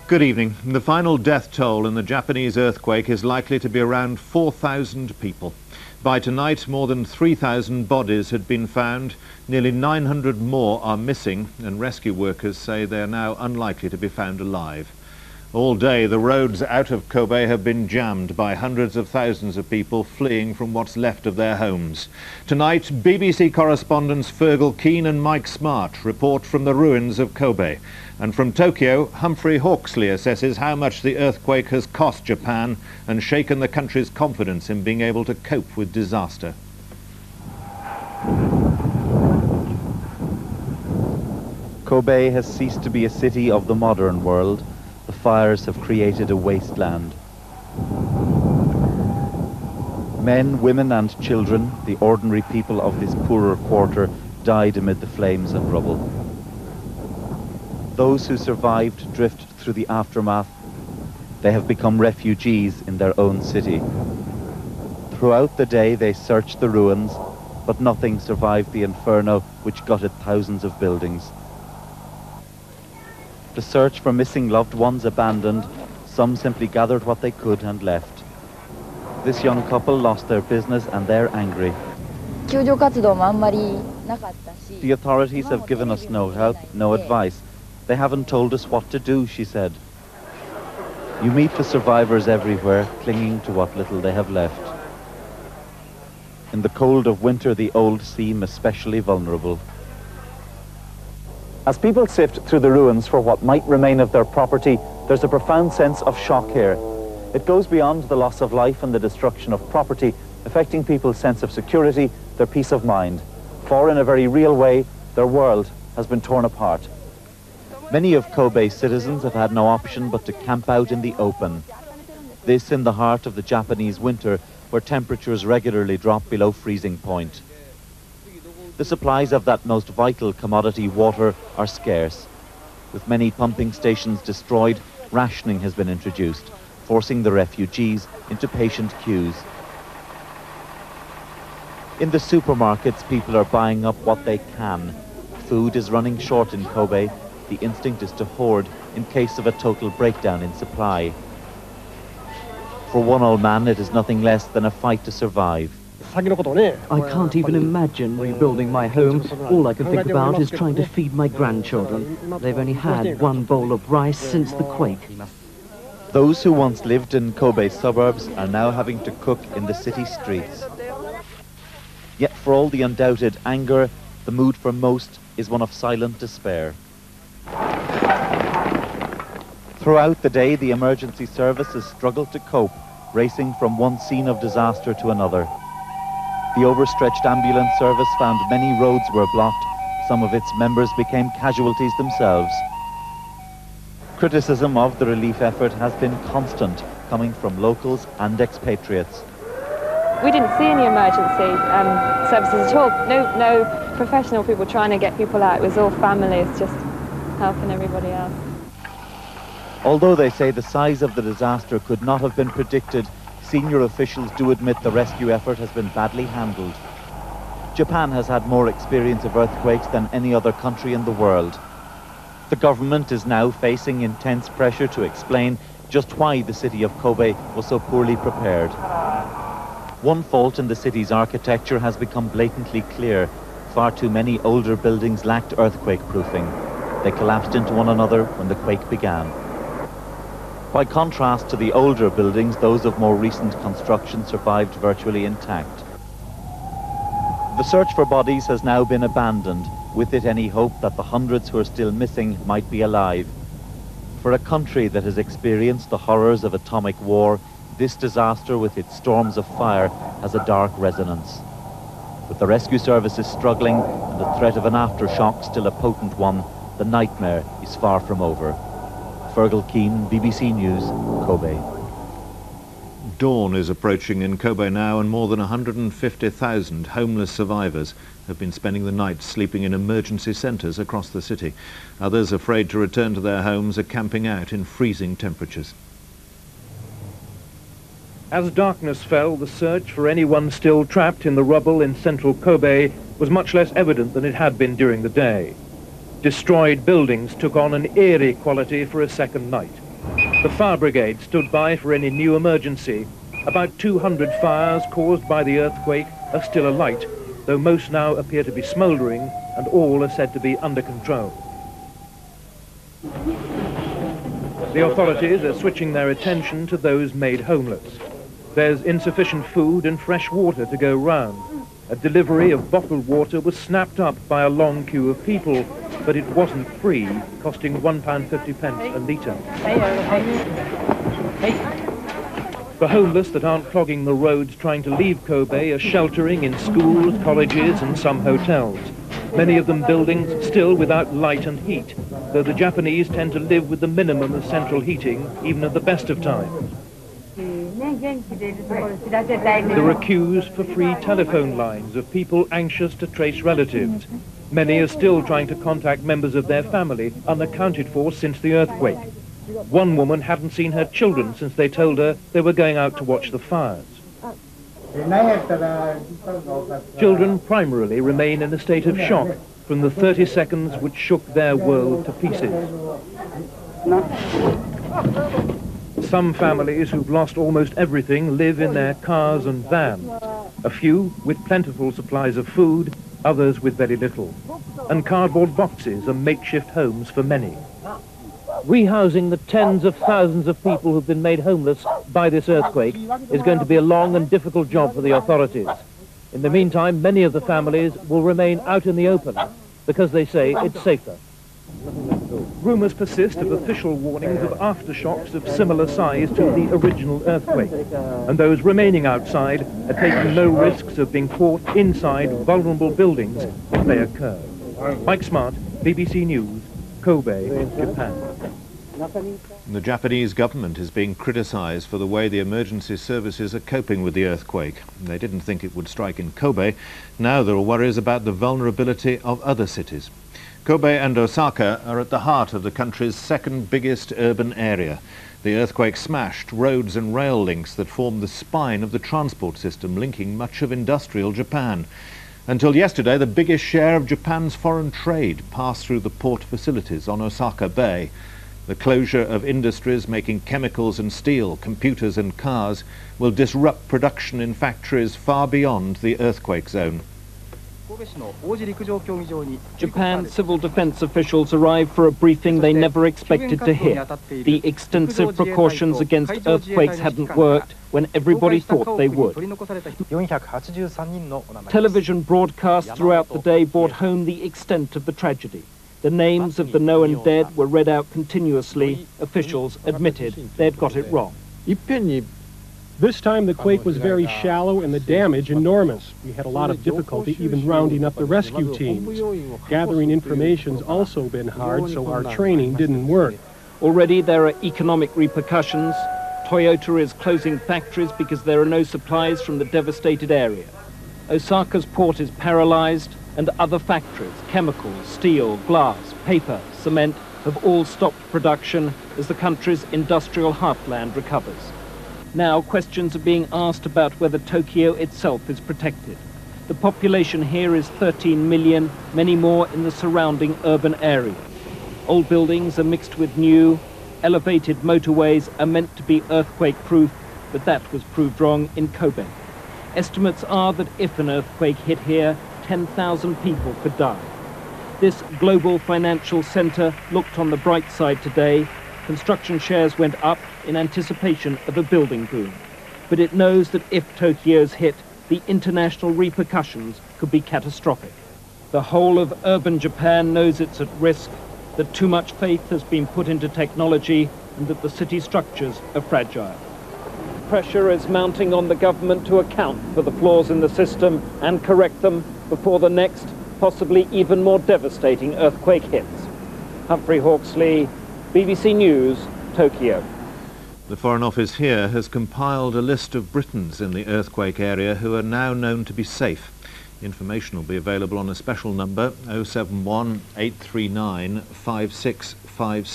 Good evening. The final death toll in the Japanese earthquake is likely to be around 4,000 people. By tonight, more than 3,000 bodies had been found. Nearly 900 more are missing, and rescue workers say they are now unlikely to be found alive. All day, the roads out of Kobe have been jammed by hundreds of thousands of people fleeing from what's left of their homes. Tonight, BBC correspondents Fergal Keane and Mike Smart report from the ruins of Kobe. And from Tokyo, Humphrey Hawksley assesses how much the earthquake has cost Japan and shaken the country's confidence in being able to cope with disaster. Kobe has ceased to be a city of the modern world. The fires have created a wasteland. Men, women and children, the ordinary people of this poorer quarter, died amid the flames and rubble. Those who survived drift through the aftermath. They have become refugees in their own city. Throughout the day they searched the ruins, but nothing survived the inferno which gutted thousands of buildings. The search for missing loved ones abandoned, some simply gathered what they could and left. This young couple lost their business and they're angry. The authorities have given us no help, no advice. They haven't told us what to do, she said. You meet the survivors everywhere, clinging to what little they have left. In the cold of winter, the old seem especially vulnerable. As people sift through the ruins for what might remain of their property, there's a profound sense of shock here. It goes beyond the loss of life and the destruction of property, affecting people's sense of security, their peace of mind. For in a very real way, their world has been torn apart. Many of Kobe's citizens have had no option but to camp out in the open. This in the heart of the Japanese winter, where temperatures regularly drop below freezing point. The supplies of that most vital commodity, water, are scarce. With many pumping stations destroyed, rationing has been introduced, forcing the refugees into patient queues. In the supermarkets, people are buying up what they can. Food is running short in Kobe. The instinct is to hoard in case of a total breakdown in supply. For one old man, it is nothing less than a fight to survive. I can't even imagine rebuilding my home. All I can think about is trying to feed my grandchildren. They've only had one bowl of rice since the quake. Those who once lived in Kobe's suburbs are now having to cook in the city streets. Yet for all the undoubted anger, the mood for most is one of silent despair. Throughout the day, the emergency service has struggled to cope, racing from one scene of disaster to another. The overstretched ambulance service found many roads were blocked. Some of its members became casualties themselves. Criticism of the relief effort has been constant, coming from locals and expatriates. We didn't see any emergency services at all. No professional people trying to get people out. It was all families just helping everybody else. Although they say the size of the disaster could not have been predicted, senior officials do admit the rescue effort has been badly handled. Japan has had more experience of earthquakes than any other country in the world. The government is now facing intense pressure to explain just why the city of Kobe was so poorly prepared. One fault in the city's architecture has become blatantly clear. Far too many older buildings lacked earthquake proofing. They collapsed into one another when the quake began. By contrast to the older buildings, those of more recent construction survived virtually intact. The search for bodies has now been abandoned, with it any hope that the hundreds who are still missing might be alive. For a country that has experienced the horrors of atomic war, this disaster with its storms of fire has a dark resonance. With the rescue services struggling and the threat of an aftershock still a potent one, the nightmare is far from over. Fergal Keane, BBC News, Kobe. Dawn is approaching in Kobe now, and more than 150,000 homeless survivors have been spending the night sleeping in emergency centres across the city. Others, afraid to return to their homes, are camping out in freezing temperatures. As darkness fell, the search for anyone still trapped in the rubble in central Kobe was much less evident than it had been during the day. Destroyed buildings took on an eerie quality for a second night. The fire brigade stood by for any new emergency. About 200 fires caused by the earthquake are still alight, though most now appear to be smouldering and all are said to be under control. The authorities are switching their attention to those made homeless. There's insufficient food and fresh water to go round. A delivery of bottled water was snapped up by a long queue of people, but it wasn't free, costing £1.50 a litre. The homeless that aren't clogging the roads trying to leave Kobe are sheltering in schools, colleges and some hotels. Many of them buildings still without light and heat, though the Japanese tend to live with the minimum of central heating, even at the best of times. There are queues for free telephone lines of people anxious to trace relatives. Many are still trying to contact members of their family, unaccounted for since the earthquake. One woman hadn't seen her children since they told her they were going out to watch the fires. Children primarily remain in a state of shock from the 30 seconds which shook their world to pieces. Some families who've lost almost everything live in their cars and vans. A few with plentiful supplies of food, others with very little. And cardboard boxes are makeshift homes for many. Rehousing the tens of thousands of people who've been made homeless by this earthquake is going to be a long and difficult job for the authorities. In the meantime, many of the families will remain out in the open because they say it's safer. Rumours persist of official warnings of aftershocks of similar size to the original earthquake, and those remaining outside are taking no risks of being caught inside vulnerable buildings if they occur. Mike Smart, BBC News, Kobe, Japan. The Japanese government is being criticised for the way the emergency services are coping with the earthquake. They didn't think it would strike in Kobe. Now there are worries about the vulnerability of other cities. Kobe and Osaka are at the heart of the country's second biggest urban area. The earthquake smashed roads and rail links that form the spine of the transport system linking much of industrial Japan. Until yesterday, the biggest share of Japan's foreign trade passed through the port facilities on Osaka Bay. The closure of industries making chemicals and steel, computers and cars will disrupt production in factories far beyond the earthquake zone. Japan civil defense officials arrived for a briefing they never expected to hear. The extensive precautions against earthquakes hadn't worked when everybody thought they would. Television broadcasts throughout the day brought home the extent of the tragedy. The names of the known dead were read out continuously. Officials admitted they'd got it wrong. This time the quake was very shallow and the damage enormous. We had a lot of difficulty even rounding up the rescue teams. Gathering information's also been hard, so our training didn't work. Already there are economic repercussions. Toyota is closing factories because there are no supplies from the devastated area. Osaka's port is paralyzed, and other factories, chemicals, steel, glass, paper, cement, have all stopped production as the country's industrial heartland recovers. Now questions are being asked about whether Tokyo itself is protected. The population here is 13 million, many more in the surrounding urban area. Old buildings are mixed with new. Elevated motorways are meant to be earthquake-proof, but that was proved wrong in Kobe. Estimates are that if an earthquake hit here, 10,000 people could die. This global financial center looked on the bright side today. Construction shares went up in anticipation of a building boom. But it knows that if Tokyo's hit, the international repercussions could be catastrophic. The whole of urban Japan knows it's at risk, that too much faith has been put into technology, and that the city structures are fragile. Pressure is mounting on the government to account for the flaws in the system and correct them before the next, possibly even more devastating earthquake hits. Humphrey Hawksley, BBC News, Tokyo. The Foreign Office here has compiled a list of Britons in the earthquake area who are now known to be safe. Information will be available on a special number 071 839 5656.